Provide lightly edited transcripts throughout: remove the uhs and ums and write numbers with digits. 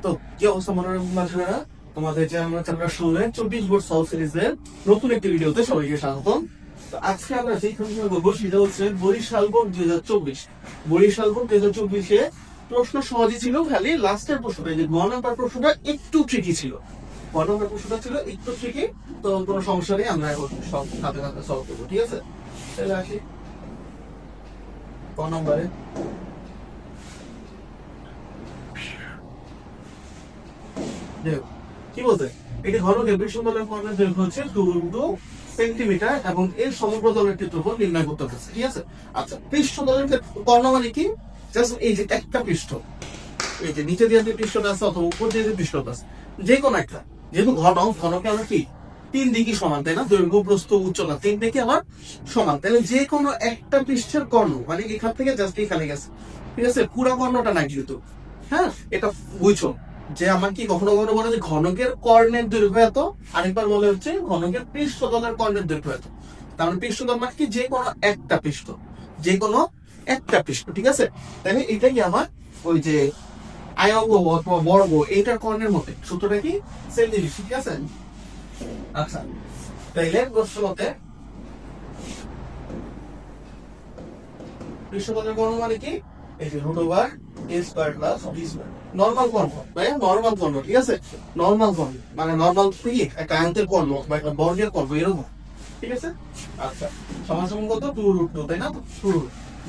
তো কি অবস্থা মনোরঞ্জনা, তোমাদের যে আমরা চ্যানেল শুনলেন 24 বোর্ড সলভ সিরিজের নতুন একটি ভিডিওতে সবাইকে স্বাগতম। তো আজকে আমরা যেই টপিকে বলবো সেটা হচ্ছে বরিশাল বোর্ড 2024। বরিশাল বোর্ড 2024-এ প্রশ্ন সহজই ছিল, খালি লাস্টের প্রশ্নটা যে গ নাম্বার প্রশ্নটা একটু ট্রিকি ছিল। গ নাম্বার প্রশ্নটা ছিল একটু ট্রিকি, তো কোনো সমস্যা নেই, আমরা এখন সব হাতে হাতে সলভ করবো, ঠিক আছে? তাহলে আসি ক নম্বরে। কি বলতে এটি ঘনকের বিশ্বতলের কর্ণের দৈর্ঘ্য হচ্ছে 2 সেন্টিমিটার এবং এর সমগ্র তলের ক্ষেত্রফল নির্ণয় করতে হবে, ঠিক আছে? আচ্ছা, পৃষ্ঠতলের কর্ণ মানে কি? জাস্ট এই যে একটা পৃষ্ঠ, এই যে নিচে দিয়ে যে পৃষ্ঠটা আছে অথবা উপর দিয়ে যে পৃষ্ঠটা আছে, যে কোনো একটা, যেহেতু ঘনকে আমরা কি তিন দিকই সমান, তাই না? দৈর্ঘ্য প্রস্থ উচ্চতা তিন দিকে আমার সমান, তাহলে যে কোনো একটা পৃষ্ঠের কর্ণ মানে এখান থেকে জাস্ট এখানে গেছে, ঠিক আছে? পুরা কর্ণটা না কিন্তু, হ্যাঁ, এটা বুঝছো যে আমার কি কখনো কখনো বলে যে ঘনকের কর্ণের দৈর্ঘ্য এত, আরেকবার বলে হচ্ছে ঘনকের পৃষ্ঠতলের কর্ণের দৈর্ঘ্য এত। তার মানে পৃষ্ঠতল মানে কি যে কোনো একটা পৃষ্ঠ, যে কোনো একটা পৃষ্ঠ, ঠিক আছে? তাহলে এটাই আমার ওই যে আয়ঙ্গ অথবা বর্গ এইটার কর্ণের মতে সূত্রটা কি সেন্টিমিটার, ঠিক আছে? আচ্ছা, তাইলে প্রশ্ন মতে পৃষ্ঠতলের কর্ণ মানে কি? এই যে root over a square plus b square, normal কর্ণ, ভাই নরমাল কর্ণ, ঠিক আছে? নরমাল কর্ণ মানে নরমাল কি একটা আয়ন্তের কর্ণ বা একটা বর্গের কর্ণ এরকম, ঠিক আছে? আচ্ছা, সমান সমান কত 2√2, তাই না? 2,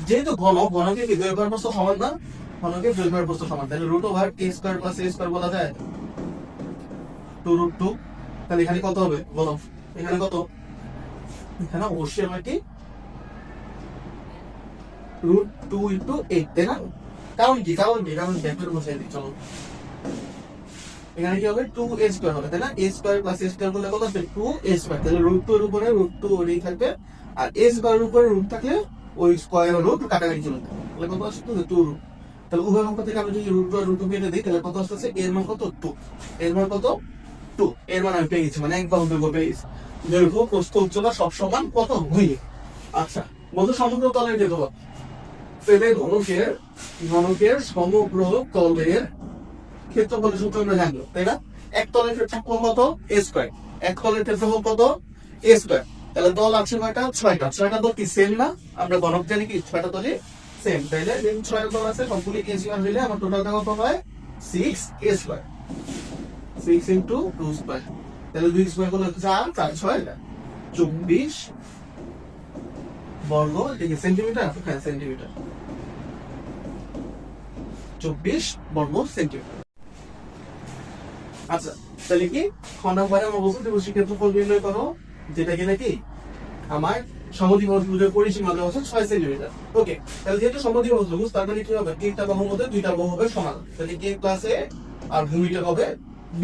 যেহেতু ঘনকে কি দৈর্ঘ্য প্রস্থ সমান না, ঘনকে দৈর্ঘ্য প্রস্থ সমান, তাহলে root over a square plus a square বলা যায় 2√2। তাহলে এখানে কত হবে বলো? এখানে কত? এখানে অবশ্যই আমার কি √2 × 8, তাই না? কারণ ব্যাপার বসাই দিই, চলো। এখানে কি হবে 2a স্কয়ার হবে, তাই না? a square plus a square করলে কত আসবে? 2a square. তাহলে √2 এর উপরে √2 ওরেই থাকবে, আর a স্কয়ার এর উপরে রুট থাকলে ওই স্কয়ার রুট কাটাকাটি চলে যাবে, তাহলে কত আসছে? 2 রুট। তাহলে উভয় অঙ্ক থেকে আমি যদি √2 আর √2 কেটে দিই তাহলে কত আসছে? এর মান কত? 2। এর মান কত? 2। এর মান আমি পেয়ে গেছি, মানে একবার দৈর্ঘ্য পেয়ে গেছি। দৈর্ঘ্য প্রস্থ উচ্চতা সব সমান কত হইলে। আচ্ছা, বলতো সমগ্র তলের যে কত, তাহলে ঘনকের সমগ্র তলের ক্ষেত্রফলের সূত্র আমরা জানবো, তাই না? এক তলের ক্ষেত্রফল কত? a square. এক তলের ক্ষেত্রফল কত? a square. তাহলে তল আছে কয়টা? 6টা। 6টা তল কি সেম না? আমরা ঘনক জানি কি 6টা তলই সেম, তাইলে যেহেতু 6টা তল আছে সবগুলি a স্কয়ার হইলে আমার টোটালটা কত হয়? 6a square. 6 × 2 স্কয়ার, তাহলে 2 স্কয়ার করলে 4, 4 6 24 বর্গ, এটা কি সেন্টিমিটার? হ্যাঁ, সেন্টিমিটার। 24 বর্গ সেন্টিমিটার। আচ্ছা, তাহলে কি খন্ডাঙ্করে আমরা বলতে দেবো ক্ষেত্রফল নির্ণয় করো, যেটা কিনা কি আমার সমদ্বিবাহু ত্রিভুজের পরিসীমা দেওয়া আছে 6 সেন্টিমিটার। ওকে, তাহলে যেহেতু সমদ্বিবাহু ত্রিভুজ তার মানে কি হবে? তিনটা বাহুর মধ্যে দুইটা বাহু হবে সমান, তাহলে a প্লাস a আর ভূমিটা হবে b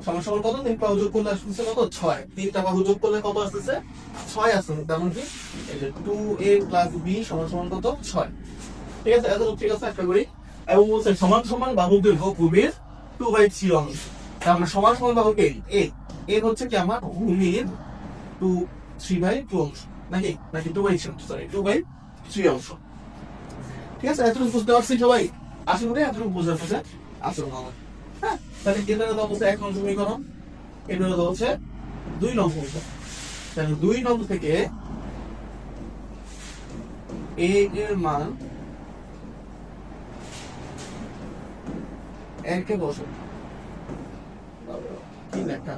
সমান সমান কত? তিন বাহু যোগ করলে আসছে কত? 6। তিনটা বাহু যোগ করলে কত আসছে? 6 আসছে। তার মানে কি এই যে 2a প্লাস b সমান সমান কত? 6। ঠিক আছে, এত ঠিক আছে, একটা করি। এবং বলছে সমান সমান বাহু দৈর্ঘ্য ভূমির 2/3 অংশ। তার মানে সমান সমান বাহু কে এ হচ্ছে কি আমার ভূমির 3/2 অংশ, নাকি 2/3, সরি 2/3 অংশ। ঠিক আছে, এতটুকু বুঝতে পারছি সবাই? আশা করি এতটুকু বোঝার পথে আসল আমার। হ্যাঁ, তাহলে এটা তো হচ্ছে 1 নং সমীকরণ, এটা তো হচ্ছে 2 নং সমীকরণ। তাহলে 2 নং থেকে a এর মান একে বসো, কি লেখা?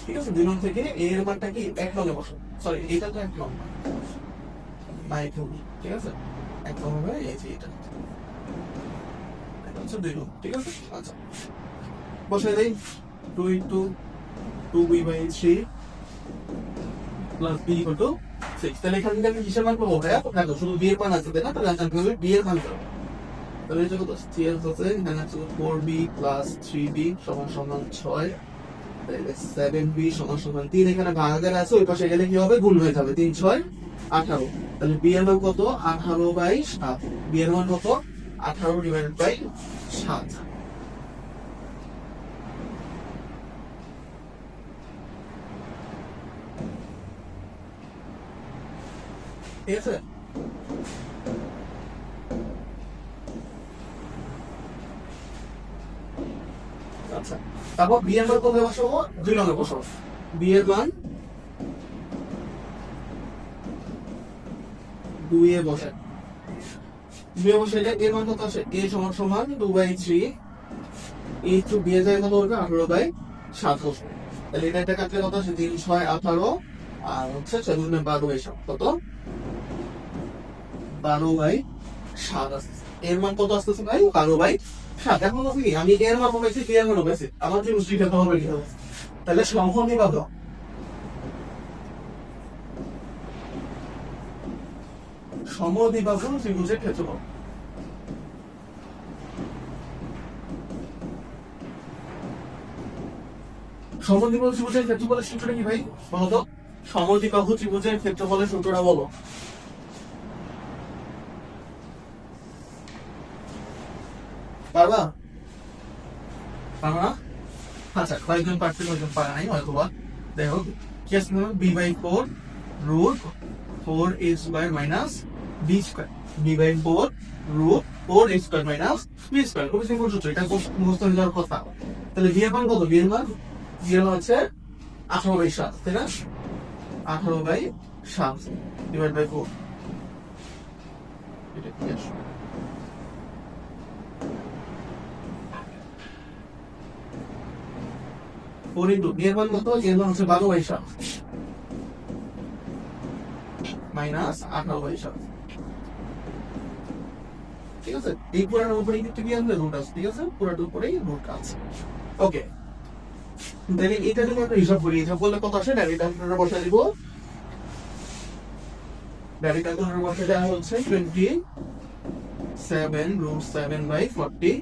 ঠিক আছে, 2 নং থেকে a এর মানটা কি 1 নং এ বসো, সরি এটা তো 1 নং না, ঠিক আছে 1 নং হবে এই যে এটা হচ্ছে 2 নং, ঠিক আছে? আচ্ছা, বসে দেই 2 × 2b/3 প্লাস b = 6। তাহলে এখান থেকে আমি কিসের মান পাবো? দেখো শুধু b এর মান আছে, তাই না? তাহলে জানতে হবে b এর মান কত। তাহলে এটা কত? 3 আছে, এখানে আছে 4b প্লাস 3b সমান সমান 6, তাহলে 7b সমান সমান 3। এখানে ভাগাকার আছে, ওই পাশে গেলে কি হবে? গুণ হয়ে যাবে, 3 6 18। তাহলে b এর মান কত? 18/7। b এর মান কত? 18/7। ঠিক আছে, তারপর বি এর মান কোথায় বসাবো? 2 নং এ বসাবো। বি এর মান 2 এ বসাই। 2 এ বসাই এর মান কত আসে? a সমান সমান 2/3 ইনটু বি এর জায়গায় কত হবে? 18/7। তাহলে এটা কাটলে কত আসে? 3 6 18 আর হচ্ছে 4 12 এসব কত? 12/7 আসছে। এর মান কত আসতেছে ভাই? 12/7। এখন কি আমি এর মান পাইছি, বি এর মান পাইছি, আমার যে উত্তরটা কত হবে? তাহলে সমদ্বিবাহু ত্রিভুজের ক্ষেত্রফল। সমদ্বিবাহু ত্রিভুজের ক্ষেত্রফলের সূত্রটা কি ভাই বলো তো? সমদ্বিবাহু ত্রিভুজের ক্ষেত্রফলের সূত্রটা বলো। পারবা? পারবা না? আচ্ছা, কয়েকজন পারছে কয়েকজন পারে নাই হয়তো বা। দেখো কি আসছে? b/4 root 4a square minus b square. b/4 root 4a square minus b square. খুবই সিম্পল সূত্র, এটা মুখস্থ হয়ে যাওয়ার কথা। তাহলে b এর মান কত? b এর মান হচ্ছে 18/7, তাই না? 18/7 ডিভাইড বাই 4। এটা কি আসে? এর মান কত? এর মান হচ্ছে 12/7 মাইনাস 18/7। ঠিক আছে, এই পুরাটার উপরে কিন্তু কি আছে? রুট আছে। ঠিক আছে, পুরাটার উপরেই রুট আছে। ওকে, তাহলে এটা যদি আমরা হিসাব করি, হিসাব করলে কত আসে? ডাইরেক্ট ক্যালকুলেটর বসাই দিব। ডাইরেক্ট ক্যালকুলেটর বসাই দেওয়া হচ্ছে 27√7/40,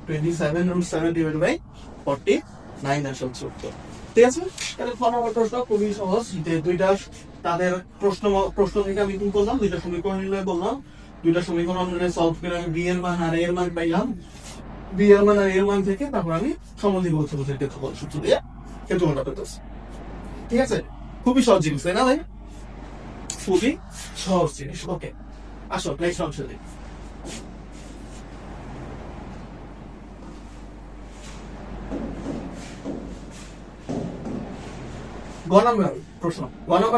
27√7/49 আসে হচ্ছে উত্তর। ঠিক আছে, তাহলে প্রশ্ন খুবই সহজ। যে দুইটা তাদের প্রশ্ন থেকে আমি কি করলাম? দুইটা সমীকরণ নির্ণয় করলাম। দুইটা সমীকরণ সলভ করে আমি বি এর মান আর এর মান পাইলাম। বি এর মান আর এর মান থেকে তারপর আমি সমদ্বিবাহু ত্রিভুজের ক্ষেত্রফল সূত্র দিয়ে ক্ষেত্রফলটা পেতেছি। ঠিক আছে, খুবই সহজ জিনিস, তাই না ভাই? খুবই সহজ জিনিস। ওকে, আসো নেক্সট অংশ দেখি। গ নম্বর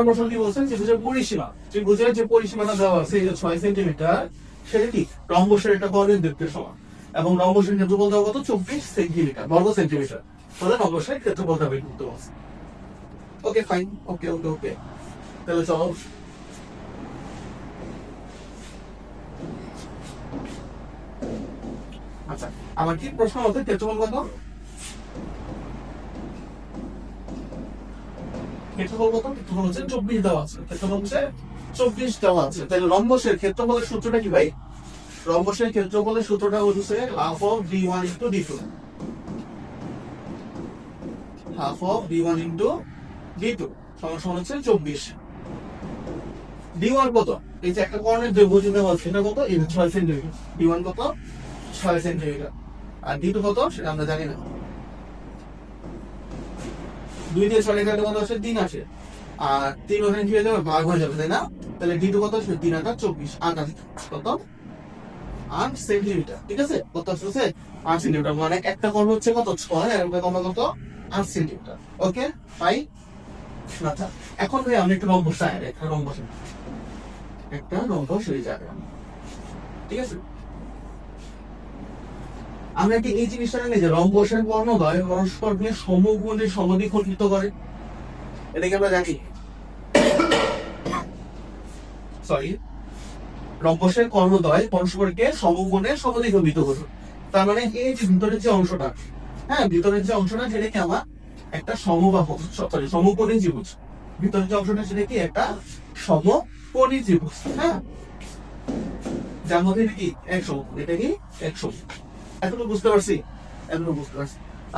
প্রশ্ন কি বলছেন? ত্রিভুজের যে পরিসীমাটা দেওয়া আছে 6 সেন্টিমিটার, সেটা কি রম্বসের একটা কর্ণের দৈর্ঘ্যের সমান, এবং রম্বসের ক্ষেত্রফল দেওয়া কত? 24 সেন্টিমিটার বর্গ সেন্টিমিটার। তাহলে রম্বসের ক্ষেত্রফলটা বের করতে হবে। ওকে ফাইন, ওকে ওকে ওকে, তাহলে চলো। আচ্ছা, আমার কি প্রশ্ন মতে ক্ষেত্রফল কত? ক্ষেত্রফল কত? ক্ষেত্রফল হচ্ছে 24 দেওয়া আছে। ক্ষেত্রফল হচ্ছে 24 দেওয়া আছে। তাহলে রম্বসের ক্ষেত্রফলের সূত্রটা কি ভাই? রম্বসের ক্ষেত্রফলের সূত্রটা হচ্ছে half of d1 into d2। Half of d1 into d2 সমান হচ্ছে 24। d1 কত? এই যে একটা কর্ণের দৈর্ঘ্য দেওয়া আছে, সেটা কত? এই 6 সেন্টিমিটার। d1 কত? 6 সেন্টিমিটার। আর d2 কত? সেটা আমরা জানি না। 2 দিয়ে 6 কাটলে কত আসে? 3 আসে। আর 3 ওখানে কি হয়ে যাবে? ভাগ হয়ে যাবে, তাই না? তাহলে d2 কত আসবে? 3 আর 24, 8 কত? 8 সেন্টিমিটার। ঠিক আছে, কত আসছে? 8 সেন্টিমিটার। মানে একটা কর্ণ হচ্ছে কত? 6, আর একটা কর্ণ কত? 8 সেন্টিমিটার। Okay fine. আচ্ছা, এখন ভাই আমরা একটা রম্বস চাই, একটা রম্বস হয়ে যাবে। ঠিক আছে, আমরা কি এই জিনিসটা জানি যে রম্বসের কর্ণদ্বয় পরস্পরকে সমকোণে সমদ্বিখণ্ডিত করে? এটা কি আমরা জানি? সরি, রম্বসের কর্ণদ্বয় পরস্পরকে সমকোণে সমদ্বিখণ্ডিত করে। তার মানে এই যে ভিতরের যে অংশটা, হ্যাঁ ভিতরের যে অংশটা, সেটা কি আমার একটা সমবাহু, সরি সমকোণী ত্রিভুজ। ভিতরের যে অংশটা সেটা কি একটা সমকোণী ত্রিভুজ। হ্যাঁ, যার মধ্যে কি এক সমকোণ, এটা কি এক সমকোণ। এখনো বুঝতে পারছি?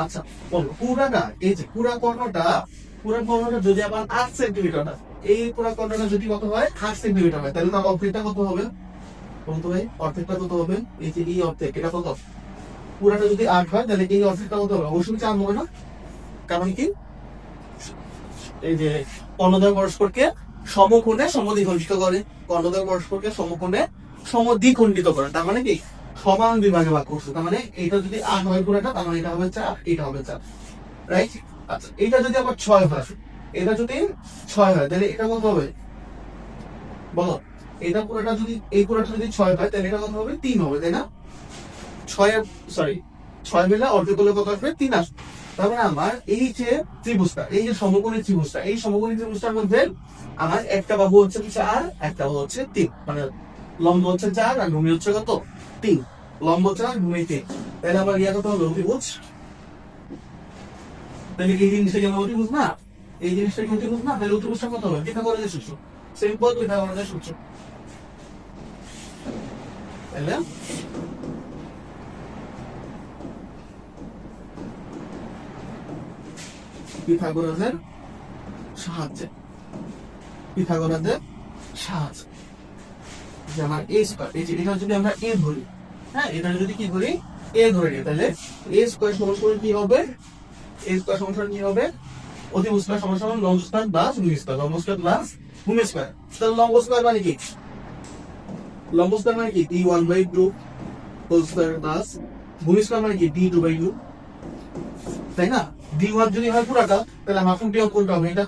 আচ্ছা বলো, পুরাটা এই যে পুরা কর্ণটা যদি আবার 8 সেন্টিমিটার হয়, এই পুরা কর্ণটা যদি কত হয়? 8 সেন্টিমিটার হয়, তাহলে তার অর্ধেকটা কত হবে? বলতো ভাই, অর্ধেকটা কত হবে? এই যে এই অর্ধেক, এটা কত? পুরাটা যদি 8 হয়, তাহলে এই অর্ধেকটা কত হবে? অবশ্যই 4 হবে না? কারণ কি এই যে কর্ণদ্বয় পরস্পরকে সমকোণে সমদ্বিখণ্ডিত করে। কর্ণদ্বয় পরস্পরকে সমকোণে সমদ্বিখণ্ডিত করে, তার মানে কি সমান দুই ভাগে ভাগ করছে, তার মানে এটা যদি 8 হয় পুরোটা, তার মানে এটা হবে 4, এটা হবে 4, রাইট? আচ্ছা, এটা যদি আবার 6 হয়, এটা যদি 6 হয়, তাহলে এটা কত হবে বলো? এটা পুরোটা যদি, এই পুরোটা যদি 6 হয়, তাহলে এটা কত হবে? 3 হবে, তাই না? 6 মিলে অর্ধেক করলে কত আসবে? 3 আসবে। তার মানে আমার এই যে ত্রিভুজটা, এই যে সমকোণী ত্রিভুজটা, এই সমকোণী ত্রিভুজটার মধ্যে আমার একটা বাহু হচ্ছে 4, একটা বাহু হচ্ছে 3, মানে লম্ব হচ্ছে 4 আর ভূমি হচ্ছে কত? 3। লম্ব 4, ভূমি 3। তাহলে আমার ইয়া কত হলো? অতিভুজ। তাহলে এই জিনিসটা কি আমার অতিভুজ না? এই জিনিসটা কি অতিভুজ না? তাহলে অতিভুজটা কত হবে? পিথাগোরাসের সূত্র, সিম্পল পিথাগোরাসের সূত্র। তাহলে পিথাগোরাসের সাহায্যে, পিথাগোরাসের সাহায্যে যে আমার a স্কয়ার, এই যে এটা যদি আমরা a ধরি, হ্যাঁ, এটা যদি কি ধরি? a ধরে নিই, তাহলে a স্কয়ার সমান কি হবে? a স্কয়ার সমান কি হবে? অতিভুজ স্কয়ার সমান লম্ব স্কয়ার প্লাস ভূমি স্কয়ার, লম্ব স্কয়ার প্লাস ভূমি স্কয়ার। তাহলে লম্ব স্কয়ার মানে কি? লম্ব স্কয়ার মানে কি? d1/2 হোল স্কয়ার প্লাস ভূমি স্কয়ার মানে কি? d2/2, তাই না? d1 যদি হয় পুরাটা, তাহলে হাফ অফ d1 কোনটা হবে? এটা।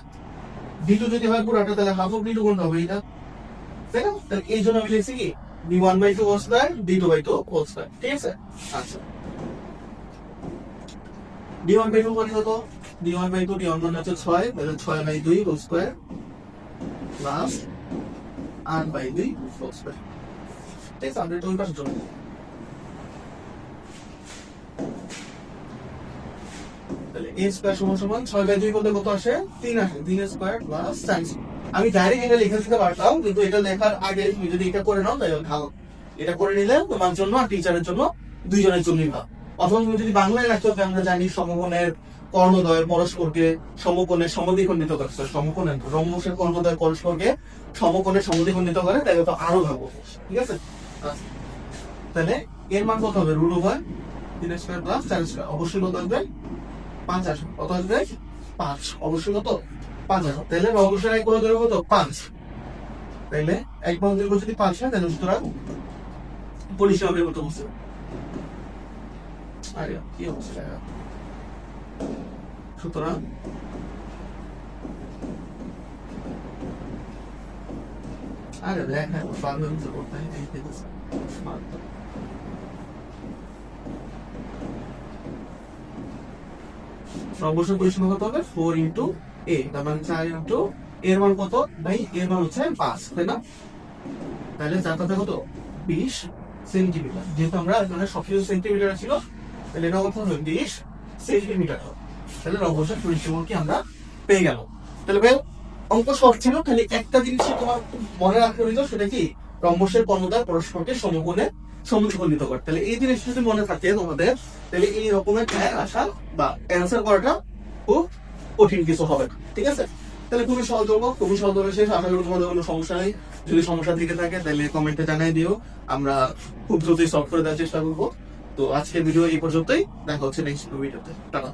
d2 যদি হয় পুরাটা, তাহলে হাফ অফ d2 কোনটা হবে? এটা, তাই না? তাহলে এই জন্য আমি লিখছি কি? d1/2 whole square, d2/2 whole square, ঠিক আছে? আচ্ছা, d1/2 মানে কত? d1/2, d1 মানে হচ্ছে 6, তাহলে 6/2 whole square plus 8/2 whole square, ঠিক আছে? আমরা এটা ওই পাশে চলে যাবো। তাহলে a স্কয়ার সমান 6/2 বলতে কত আসে? 3 আসে, 3 স্কয়ার প্লাস 4। আমি ডাইরেক্ট এটা লিখে দিতে পারতাম, কিন্তু এটা লেখার আগে তুমি যদি এটা করে নাও তাহলে ভালো। এটা করে নিলে তোমার জন্য আর টিচারের জন্য, দুইজনের জন্যই ভালো। অথবা তুমি যদি বাংলায় রাখতে হবে, আমরা জানি সমকোণের কর্ণদ্বয় পরস্পরকে সমকোণে সমদ্বিখণ্ডিত করছে, সমকোণের রম্বসের কর্ণদ্বয় পরস্পরকে সমকোণে সমদ্বিখণ্ডিত করে, তাহলে তো আরো ভালো, ঠিক আছে? আচ্ছা, তাহলে এর মান কত হবে? Root over 3 square plus 4 square, অবশ্যই কত আসবে? 5 আসবে। কত আসবে? 5, অবশ্যই কত? 5 আসবে। তাহলে অবশ্যই এক বর্গ কত? 5। তাইলে এক বর্গ যদি 5 হয়, তাহলে সুতরাং পরিসীমা বের করতে বলছে। আরে কি হচ্ছে? সুতরাং আরে দেখা বাংলা করতে হয়, এই দেখতেছে অবশ্যই পরিসীমা কত হবে? 4 ইন্টু a, তার মানে 4 ইন্টু এর মান কত? ভাই এর মান হচ্ছে 5, তাই না? তাহলে যার কথা কত? 20 সেন্টিমিটার। যেহেতু আমরা এখানে সবকিছু সেন্টিমিটার ছিল, তাহলে এটা কত হবে? 20 সেন্টিমিটার। তাহলে অবশ্যই পরিসীমা কি আমরা পেয়ে গেল। তাহলে ভাই অঙ্ক সহজ ছিল, খালি একটা জিনিস তোমার মনে রাখতে হইতো, সেটা কি? রম্বসের কর্ণদ্বয় পরস্পরকে সমকোণে সমদ্বিখণ্ডিত করে। তাহলে এই জিনিসটা যদি মনে থাকে তোমাদের, তাহলে এই রকমের আসা বা অ্যান্সার করাটা খুব কঠিন কিছু হবে না, ঠিক আছে? তাহলে খুবই সহজ হবো, খুবই সহজ হবে শেষ। আশা করি তোমাদের কোনো সমস্যা নেই। যদি সমস্যা থেকে থাকে তাহলে কমেন্টে জানাই দিও, আমরা খুব দ্রুতই সলভ করে দেওয়ার চেষ্টা করবো। তো আজকের ভিডিও এই পর্যন্তই, দেখা হচ্ছে নেক্সট ভিডিওতে। টাটা।